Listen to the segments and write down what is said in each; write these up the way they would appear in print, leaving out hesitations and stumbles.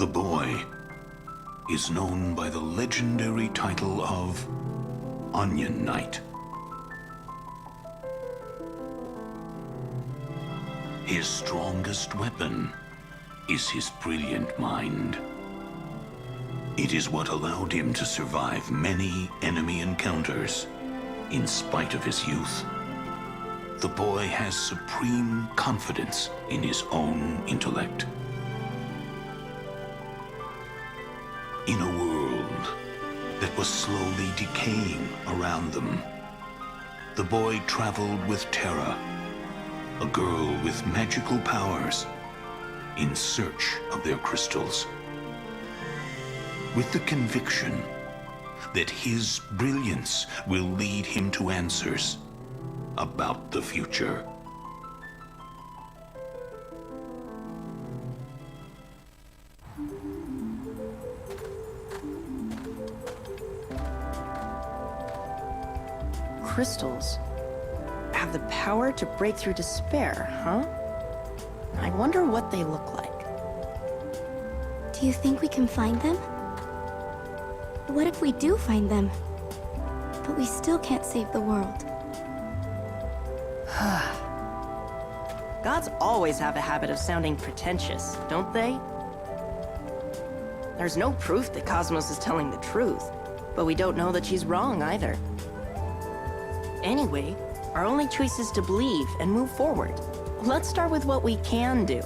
The boy is known by the legendary title of Onion Knight. His strongest weapon is his brilliant mind. It is what allowed him to survive many enemy encounters in spite of his youth. The boy has supreme confidence in his own intellect. In a world that was slowly decaying around them, the boy traveled with Terra, a girl with magical powers, in search of their crystals, with the conviction that his brilliance will lead him to answers about the future. Crystals have the power to break through despair, huh? I wonder what they look like. Do you think we can find them? What if we do find them, but we still can't save the world? Gods always have a habit of sounding pretentious, don't they? There's no proof that Cosmos is telling the truth, but we don't know that she's wrong either. Anyway, our only choice is to believe and move forward. Let's start with what we can do.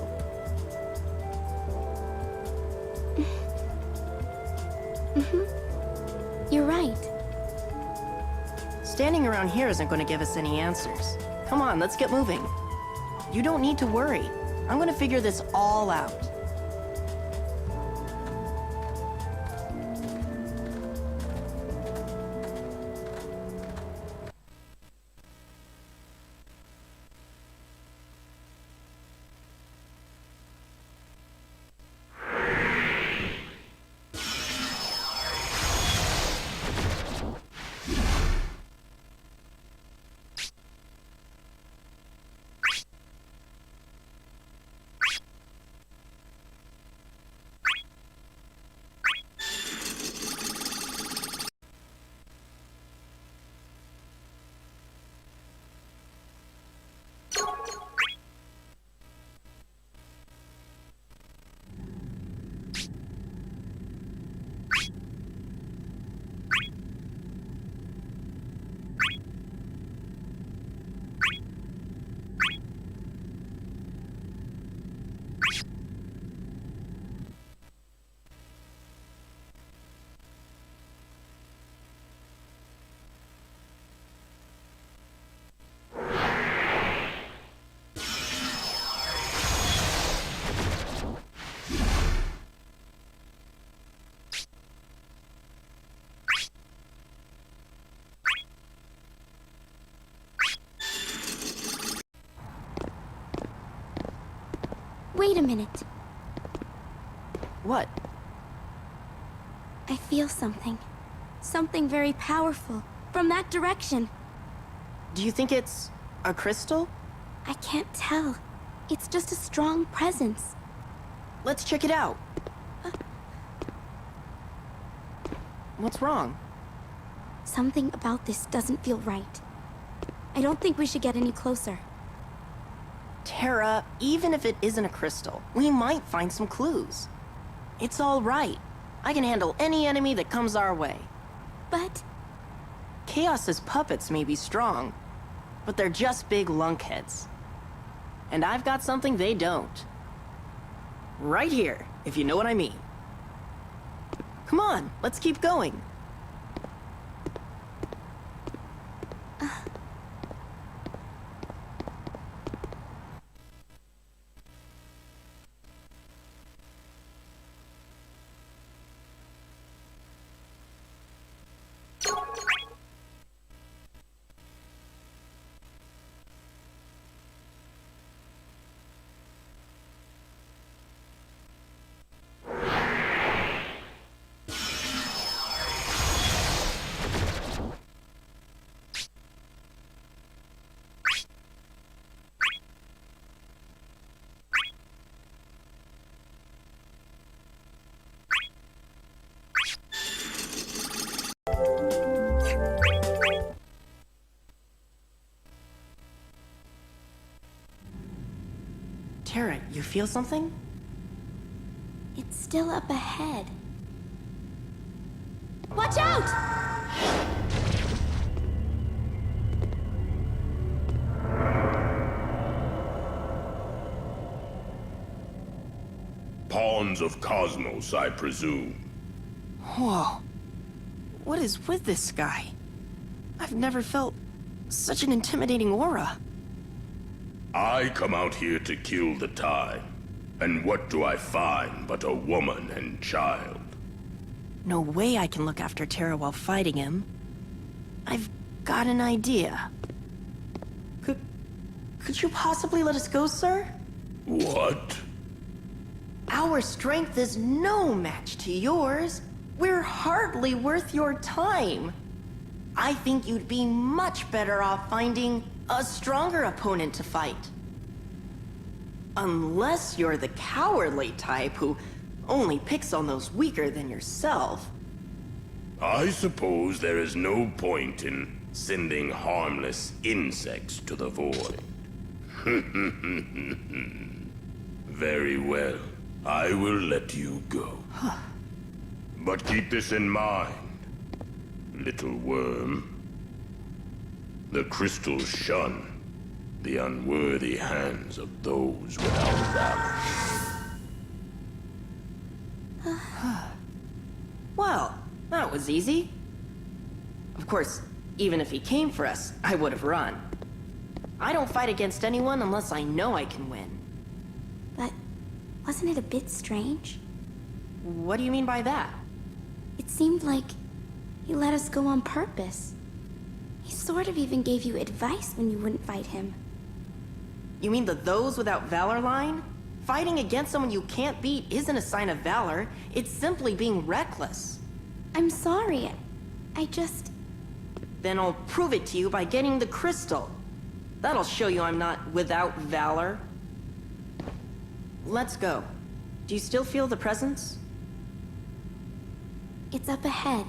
You're right. Standing around here isn't going to give us any answers. Come on, let's get moving. You don't need to worry. I'm going to figure this all out. Wait a minute. What? I feel something. Something very powerful. From that direction. Do you think it's a crystal? I can't tell. It's just a strong presence. Let's check it out. What's wrong? Something about this doesn't feel right. I don't think we should get any closer. Terra, even if it isn't a crystal, we might find some clues. It's all right. I can handle any enemy that comes our way. But... Chaos's puppets may be strong, but they're just big lunkheads. And I've got something they don't. Right here, if you know what I mean. Come on, let's keep going. Terra, you feel something? It's still up ahead. Watch out! Pawns of Cosmos, I presume. Whoa. What is with this guy? I've never felt such an intimidating aura. I come out here to kill the time. And what do I find but a woman and child? No way I can look after Terra while fighting him. I've got an idea. Could you possibly let us go, sir? What? Our strength is no match to yours. We're hardly worth your time. I think you'd be much better off finding a stronger opponent to fight. Unless you're the cowardly type who only picks on those weaker than yourself. I suppose there is no point in sending harmless insects to the void. Very well. I will let you go. But keep this in mind, little worm. The crystals shun the unworthy hands of those without valor. Well, that was easy. Of course, even if he came for us, I would have run. I don't fight against anyone unless I know I can win. But wasn't it a bit strange? What do you mean by that? It seemed like he let us go on purpose. He sort of even gave you advice when you wouldn't fight him. You mean the those without valor line? Fighting against someone you can't beat isn't a sign of valor. It's simply being reckless. I'm sorry. I just... Then I'll prove it to you by getting the crystal. That'll show you I'm not without valor. Let's go. Do you still feel the presence? It's up ahead.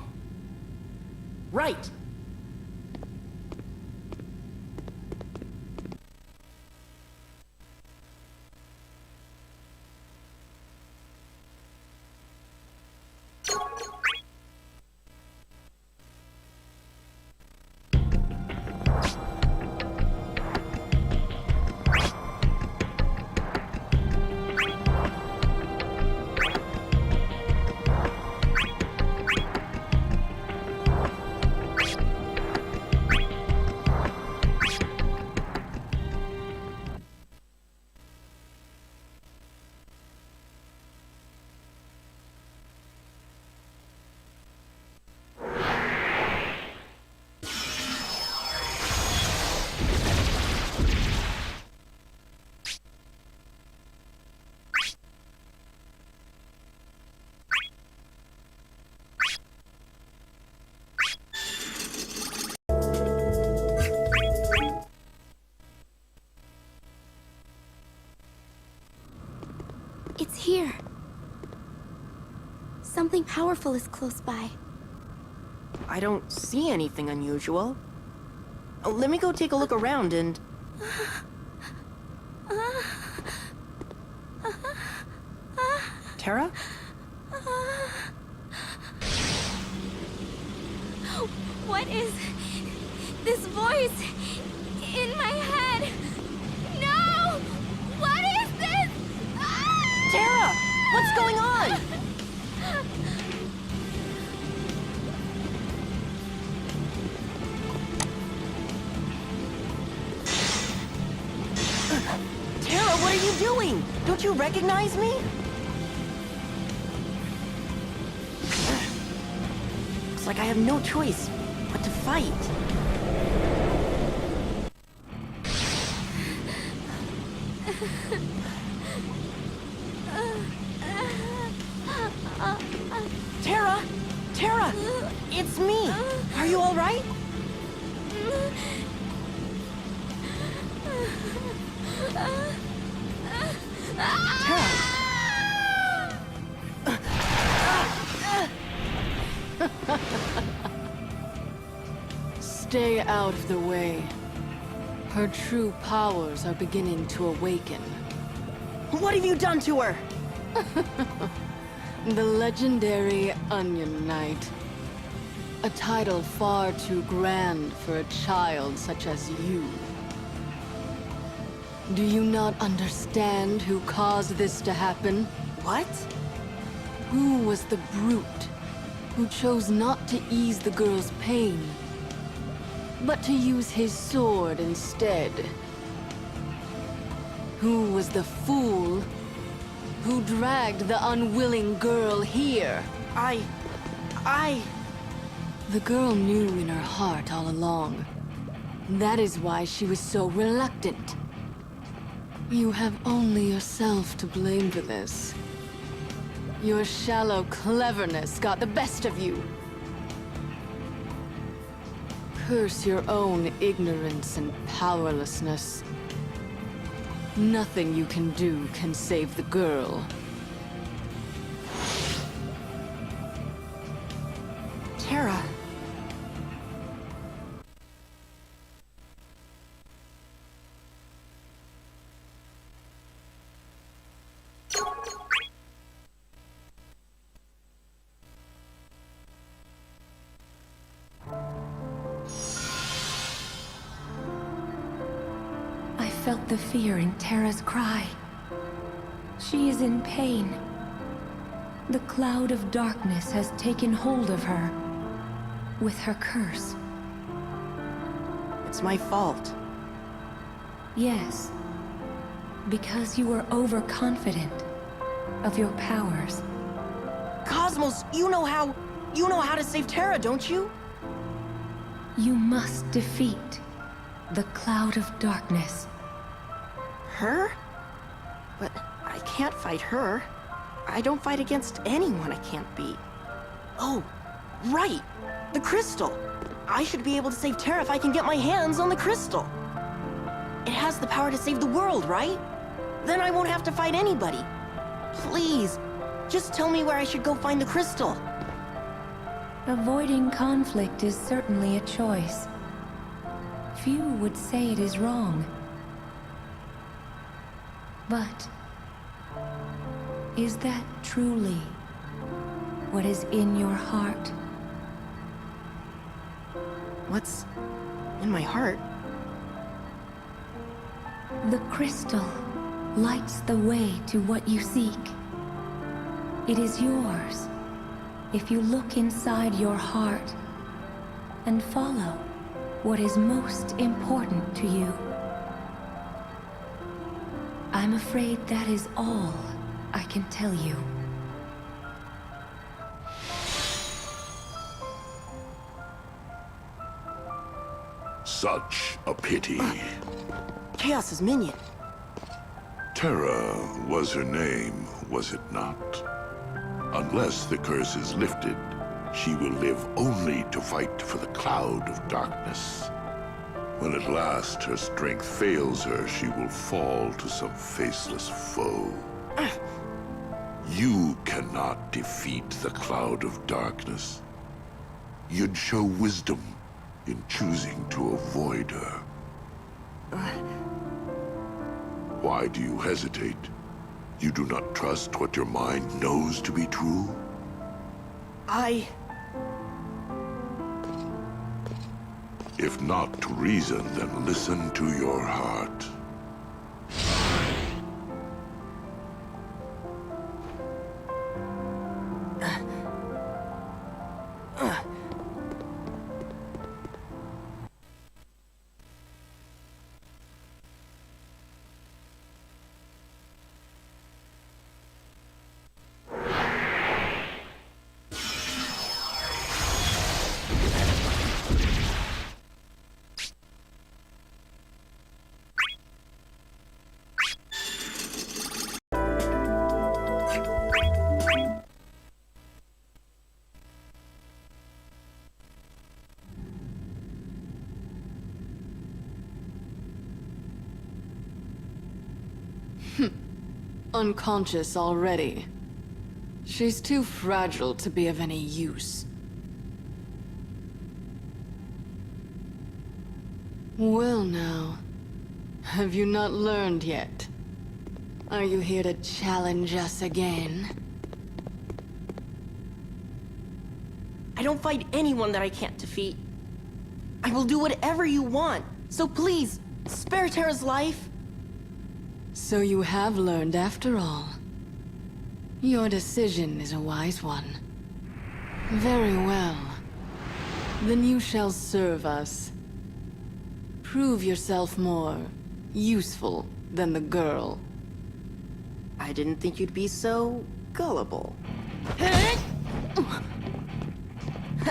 Right. It's here. Something powerful is close by. I don't see anything unusual. Let me go take a look around and... Terra? What is this voice in my head? No! What is this? Terra! What's going on? Terra, what are you doing? Don't you recognize me? Looks like I have no choice but to fight. Terra! Terra! It's me! Are you all right? Terra! Stay out of the way. Her true powers are beginning to awaken. What have you done to her? The legendary Onion Knight. A title far too grand for a child such as you. Do you not understand who caused this to happen? What? Who was the brute who chose not to ease the girl's pain, but to use his sword instead? Who was the fool who dragged the unwilling girl here? The girl knew in her heart all along. That is why she was so reluctant. You have only yourself to blame for this. Your shallow cleverness got the best of you. Curse your own ignorance and powerlessness. Nothing you can do can save the girl. Terra. I felt the fear in Terra's cry. She is in pain. The cloud of darkness has taken hold of her, with her curse. It's my fault. Yes, because you were overconfident of your powers. Cosmos, you know how to save Terra, don't you? You must defeat the cloud of darkness. Her? But I can't fight her. I don't fight against anyone I can't beat. Oh, right! The crystal! I should be able to save Terra if I can get my hands on the crystal. It has the power to save the world, right? Then I won't have to fight anybody. Please, just tell me where I should go find the crystal. Avoiding conflict is certainly a choice. Few would say it is wrong. But is that truly what is in your heart? What's in my heart? The crystal lights the way to what you seek. It is yours if you look inside your heart and follow what is most important to you. I'm afraid that is all I can tell you. Such a pity. Chaos's minion. Terra was her name, was it not? Unless the curse is lifted, she will live only to fight for the cloud of darkness. When at last her strength fails her, she will fall to some faceless foe. You cannot defeat the cloud of darkness. You'd show wisdom in choosing to avoid her. Why do you hesitate? You do not trust what your mind knows to be true? If not to reason, then listen to your heart. Unconscious already. She's too fragile to be of any use. Well now, have you not learned yet? Are you here to challenge us again? I don't fight anyone that I can't defeat. I will do whatever you want. So please, spare Terra's life. So you have learned after all. Your decision is a wise one. Very well. Then you shall serve us. Prove yourself more useful than the girl. I didn't think you'd be so gullible.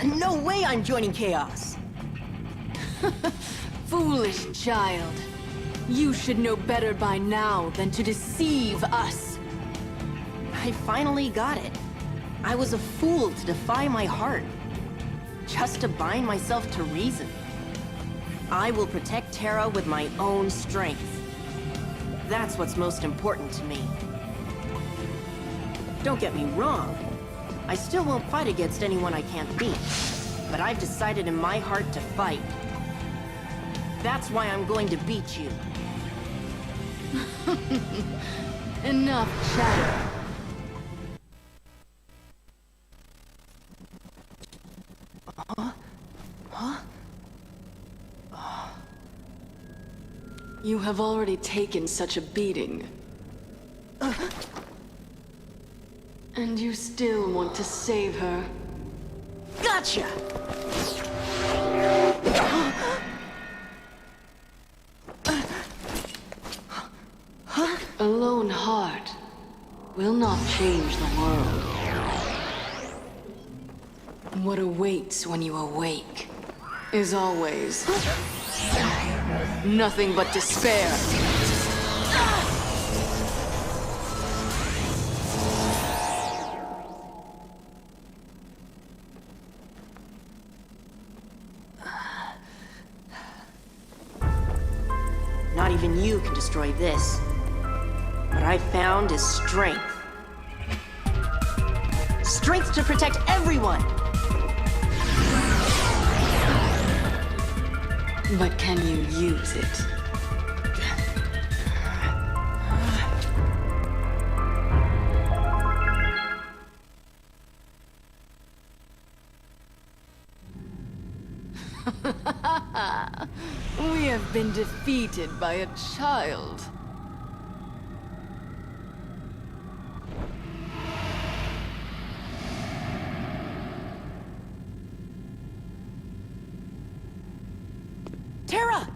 No way I'm joining Chaos! Foolish child. You should know better by now than to deceive us. I finally got it. I was a fool to defy my heart. Just to bind myself to reason. I will protect Terra with my own strength. That's what's most important to me. Don't get me wrong. I still won't fight against anyone I can't beat. But I've decided in my heart to fight. That's why I'm going to beat you. Enough chatter. You have already taken such a beating. And you still want to save her. Gotcha! A lone heart will not change the world. What awaits when you awake is always nothing but despair. Not even you can destroy this. What I found is strength. Strength to protect everyone! But can you use it? We have been defeated by a child. Terra!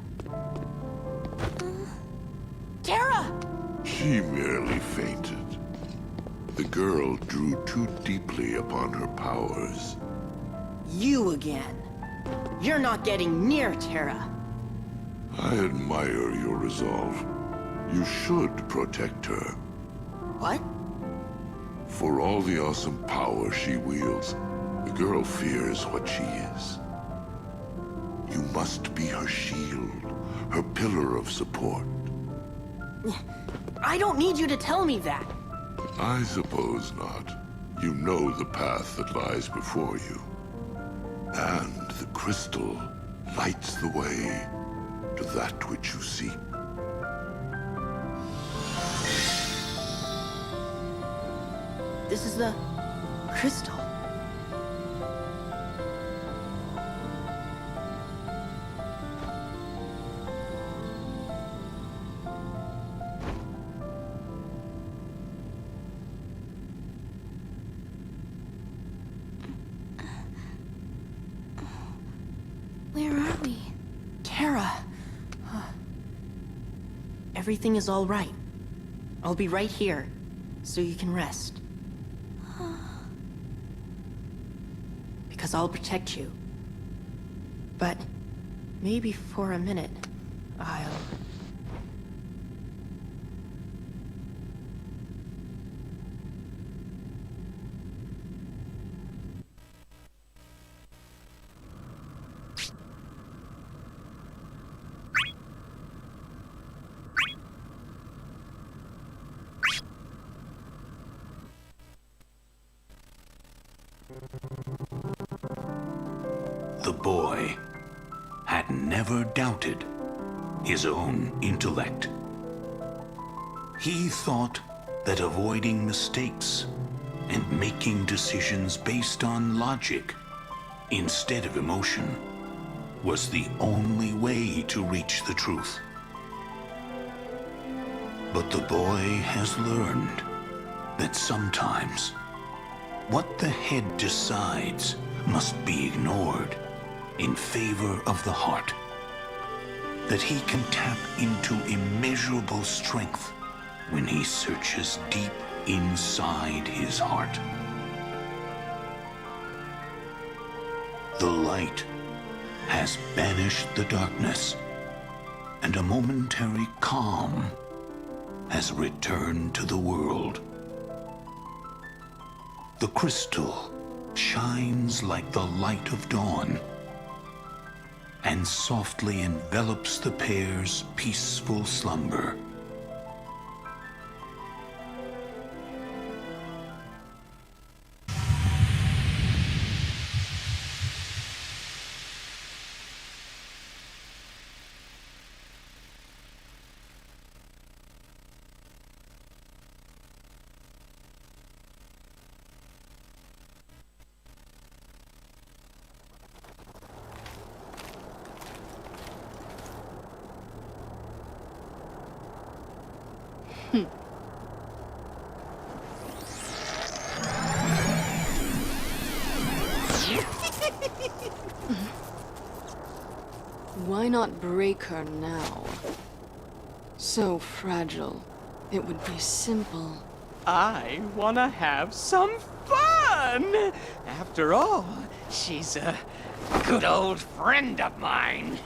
Terra! She merely fainted. The girl drew too deeply upon her powers. You again. You're not getting near Terra. I admire your resolve. You should protect her. What? For all the awesome power she wields, the girl fears what she is. You must be her shield, her pillar of support. I don't need you to tell me that. I suppose not. You know the path that lies before you. And the crystal lights the way to that which you seek. This is the crystal. Where are we? Terra! Everything is all right. I'll be right here, so you can rest. Because I'll protect you. But maybe for a minute, I'll... The boy had never doubted his own intellect. He thought that avoiding mistakes and making decisions based on logic instead of emotion was the only way to reach the truth. But the boy has learned that sometimes what the head decides must be ignored in favor of the heart. That he can tap into immeasurable strength when he searches deep inside his heart. The light has banished the darkness, and a momentary calm has returned to the world. The crystal shines like the light of dawn and softly envelops the pair's peaceful slumber. Why not break her now? So fragile. It would be simple. I wanna have some fun! After all, she's a good old friend of mine.